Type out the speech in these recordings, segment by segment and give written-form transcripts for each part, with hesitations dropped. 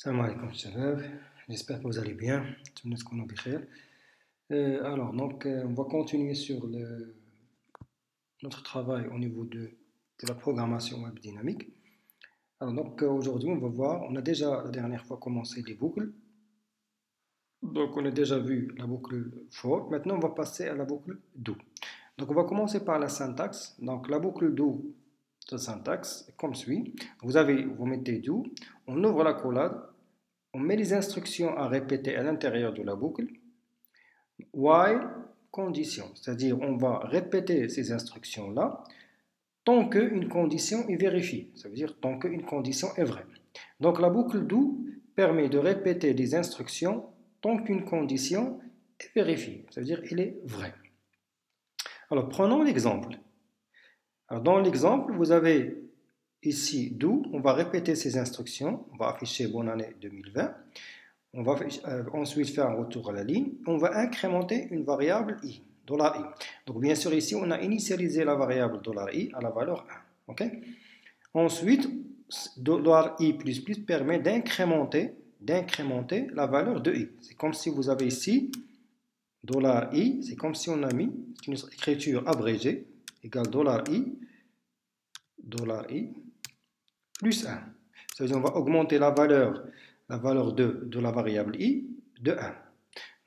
Salam alaikum, shabab. J'espère que vous allez bien. On va continuer sur notre travail au niveau de la programmation web dynamique. Aujourd'hui, on va voir, on a déjà la dernière fois commencé les boucles. Donc, on a déjà vu la boucle for. Maintenant, on va passer à la boucle do. Donc, on va commencer par la syntaxe. Donc, la boucle do de syntaxe est comme suit. Vous mettez do, on ouvre la collade. On met les instructions à répéter à l'intérieur de la boucle. While condition, c'est-à-dire on va répéter ces instructions-là tant qu'une condition est vérifiée, ça veut dire tant qu'une condition est vraie. Donc la boucle do permet de répéter les instructions tant qu'une condition est vérifiée, ça veut dire elle est vraie. Alors prenons l'exemple. Dans l'exemple, vous avez ici do, on va répéter ces instructions, on va afficher bonne année 2020. On va ensuite faire un retour à la ligne. On va incrémenter une variable i, $i. Donc bien sûr ici, on a initialisé la variable $i à la valeur 1. Okay? Ensuite, $i++ permet d'incrémenter la valeur de i. C'est comme si vous avez ici $i, c'est comme si on a mis une écriture abrégée, égale $i plus 1. C'est-à-dire on va augmenter la valeur de la variable i de 1.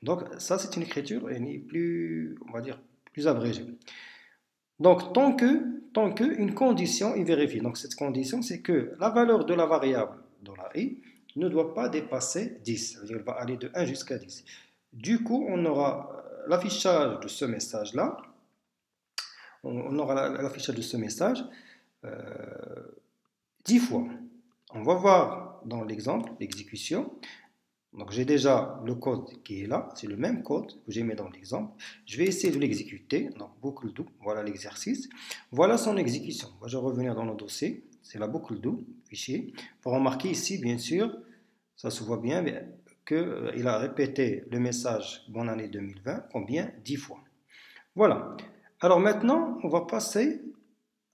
Donc ça c'est une écriture plus, on va dire, plus abrégée. Donc tant que une condition est vérifiée. Donc cette condition c'est que la valeur de la variable $i ne doit pas dépasser 10. Ça veut dire qu'elle va aller de 1 jusqu'à 10. Du coup on aura l'affichage de ce message là. On aura l'affichage de ce message 10 fois. On va voir dans l'exemple, l'exécution. Donc j'ai déjà le code qui est là, c'est le même code que j'ai mis dans l'exemple. Je vais essayer de l'exécuter, donc boucle do, voilà l'exercice. Voilà son exécution. Je vais revenir dans le dossier, c'est la boucle do, fichier. Il faut remarquer ici, bien sûr, ça se voit bien, qu'il a répété le message bonne année 2020, combien 10 fois. Voilà. Alors maintenant, on va passer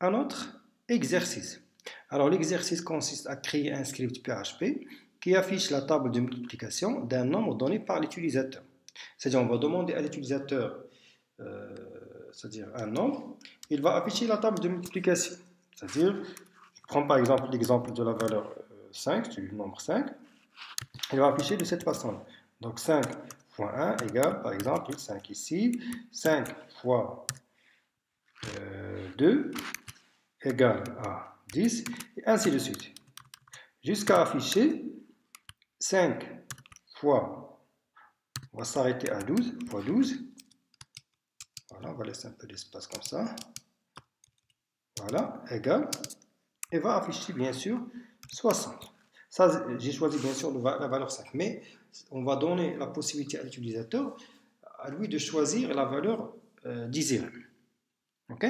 à notre exercice. Alors l'exercice consiste à créer un script PHP qui affiche la table de multiplication d'un nombre donné par l'utilisateur. C'est-à-dire on va demander à l'utilisateur, c'est-à-dire un nombre, il va afficher la table de multiplication. C'est-à-dire, je prends par exemple l'exemple de la valeur 5, du nombre 5, il va afficher de cette façon-là. Donc 5 fois 1 égale, par exemple, 5 ici, 5 fois 2 égale à 10, et ainsi de suite. Jusqu'à afficher 5 fois, on va s'arrêter à 12, fois 12. Voilà, on va laisser un peu d'espace comme ça. Voilà, égal. Et va afficher bien sûr 60. Ça, j'ai choisi bien sûr la valeur 5, mais on va donner la possibilité à l'utilisateur, à lui de choisir la valeur désirée. Ok?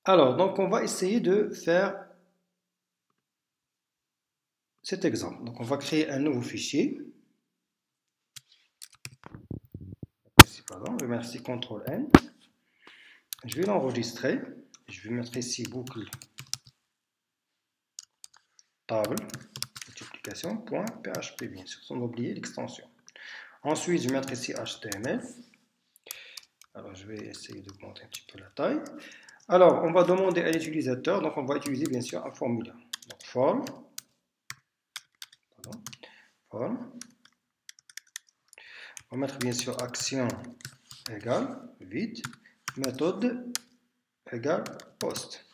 Alors, donc on va essayer de faire cet exemple. Donc on va créer un nouveau fichier. Pardon, je vais mettre ici CTRL-N. Je vais l'enregistrer. Je vais mettre ici boucle table multiplication.php, bien sûr, sans oublier l'extension. Ensuite, je vais mettre ici HTML. Alors, je vais essayer d'augmenter un petit peu la taille. Alors, on va demander à l'utilisateur, donc on va utiliser bien sûr un formulaire. Donc, form. On va mettre bien sûr action égale vide, méthode égale post.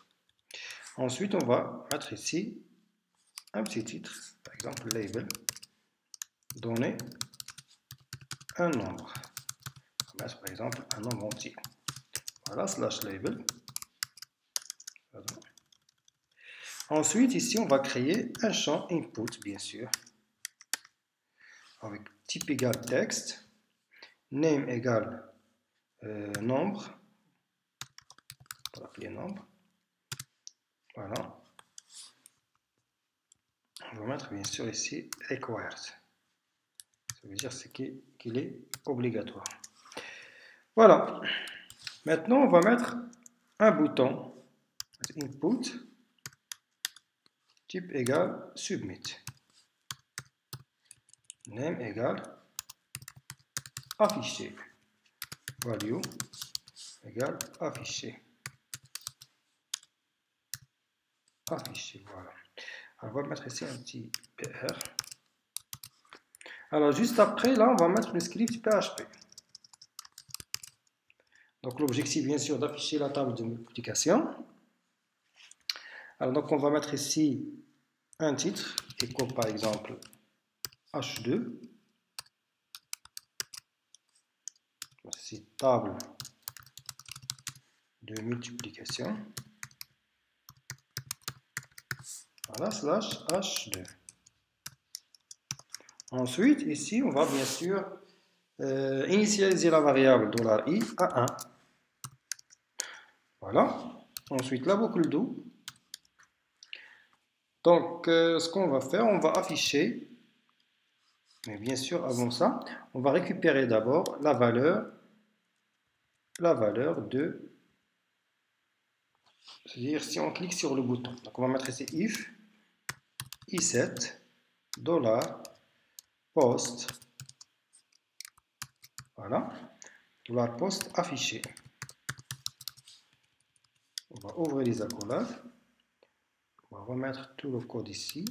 Ensuite, on va mettre ici un petit titre, par exemple label, donner un nombre. On va mettre par exemple un nombre entier. Voilà, slash label. Pardon. Ensuite, ici, on va créer un champ input, bien sûr, avec type égal texte, name égale nombre, on va l'appeler nombre. Voilà. On va mettre bien sûr ici required. Ça veut dire qu'il est obligatoire. Voilà. Maintenant, on va mettre un bouton input type égale submit. Name égale affiché. Value égale affiché. Affiché, voilà. Alors, on va mettre ici un petit PR. Alors, juste après, là, on va mettre le script PHP. Donc, l'objectif, bien sûr, d'afficher la table de multiplication. Alors, donc, on va mettre ici un titre, écho, par exemple, H2. C'est table de multiplication. Voilà, slash H2. Ensuite, ici, on va bien sûr initialiser la variable $i à 1. Voilà. Ensuite, la boucle do. Donc, ce qu'on va faire, on va afficher, mais bien sûr, avant ça, on va récupérer d'abord la valeur de, c'est-à-dire si on clique sur le bouton. Donc, on va mettre ici if i7 $post, voilà, $post affiché. On va ouvrir les accolades. On va remettre tout le code ici.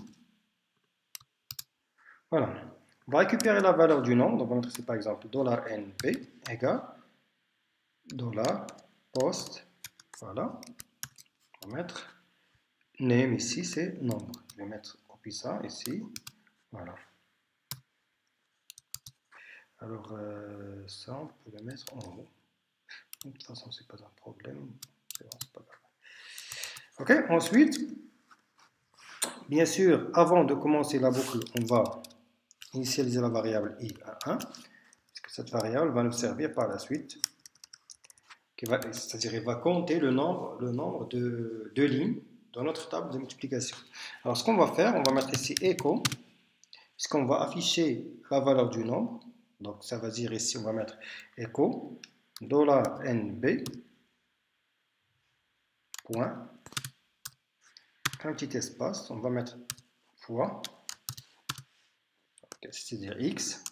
Voilà. On va récupérer la valeur du nom. Donc, on va mettre ici par exemple $nb égale $post. Voilà. On va mettre name ici, c'est nombre. Je vais mettre copie ça ici. Voilà. Alors, ça, on peut le mettre en haut. De toute façon, c'est pas un problème. C'est bon, c'est pas grave. Ok, ensuite, bien sûr, avant de commencer la boucle, on va initialiser la variable i à 1, puisque cette variable va nous servir par la suite, c'est-à-dire elle va compter le nombre de lignes dans notre table de multiplication. Alors ce qu'on va faire, on va mettre ici echo, puisqu'on va afficher la valeur du nombre, donc ça va dire ici, on va mettre echo $nb point, un petit espace, on va mettre fois, c'est-à-dire x.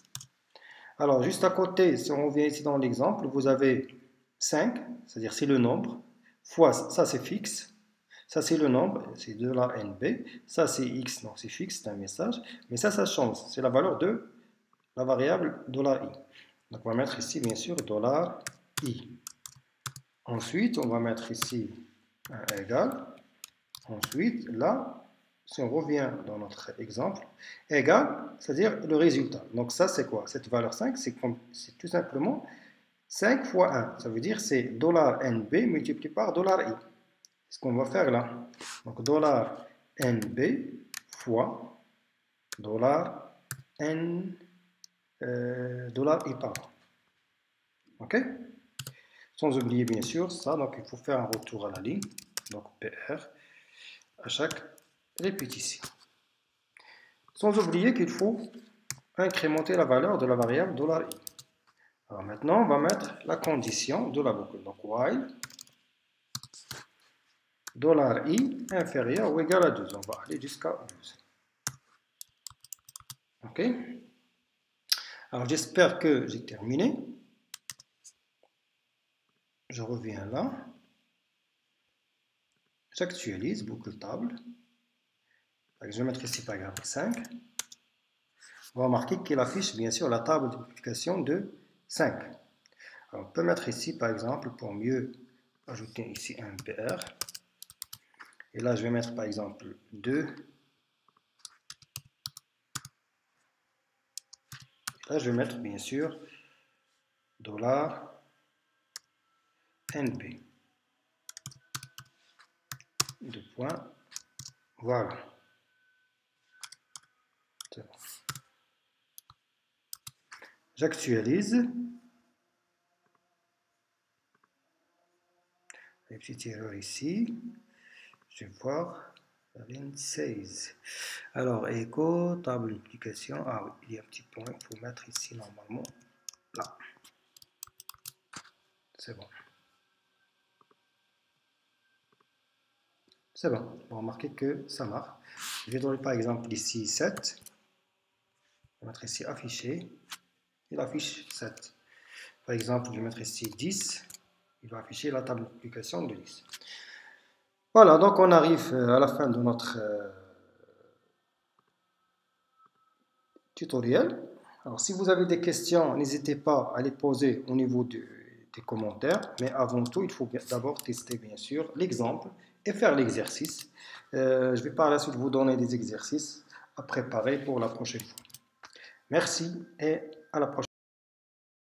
Alors, juste à côté, si on revient ici dans l'exemple, vous avez 5, c'est-à-dire c'est le nombre, fois, ça c'est fixe, ça c'est le nombre, c'est $nb, ça c'est x, donc c'est fixe, c'est un message, mais ça change, c'est la valeur de la variable $i. Donc on va mettre ici, bien sûr, $i. Ensuite, on va mettre ici un égal. Ensuite, là, si on revient dans notre exemple, égal, c'est-à-dire le résultat. Donc ça, c'est quoi? Cette valeur 5, c'est tout simplement 5 fois 1. Ça veut dire c'est $nb multiplié par $i. C'est ce qu'on va faire là. Donc $nb fois $i, pardon. OK? Sans oublier bien sûr ça, donc il faut faire un retour à la ligne. Donc PR à chaque répétition. Sans oublier qu'il faut incrémenter la valeur de la variable $i. Alors maintenant, on va mettre la condition de la boucle. Donc while $i inférieur ou égal à 12. On va aller jusqu'à 12. OK? Alors j'espère que j'ai terminé. Je reviens là. J'actualise boucle table. Je vais mettre ici par exemple 5. On va remarquer qu'il affiche bien sûr la table de multiplication de 5. Alors, on peut mettre ici par exemple pour mieux ajouter ici un PR. Et là je vais mettre par exemple 2. Et là je vais mettre bien sûr $nb. 2 points. Voilà. Bon. J'actualise. Une petite erreur ici. Je vais voir. Ligne 16. Alors, écho, table multiplication. Ah oui, il y a un petit point. Il faut mettre ici normalement. Là. C'est bon. C'est bon, vous remarquez que ça marche. Je vais donner par exemple ici 7. Je vais mettre ici afficher. Il affiche 7. Par exemple, je vais mettre ici 10. Il va afficher la table multiplication de 10. Voilà, donc on arrive à la fin de notre tutoriel. Alors, si vous avez des questions, n'hésitez pas à les poser au niveau des commentaires. Mais avant tout, il faut d'abord tester, bien sûr, l'exemple et faire l'exercice. Je vais par la suite vous donner des exercices à préparer pour la prochaine fois. Merci et à la prochaine.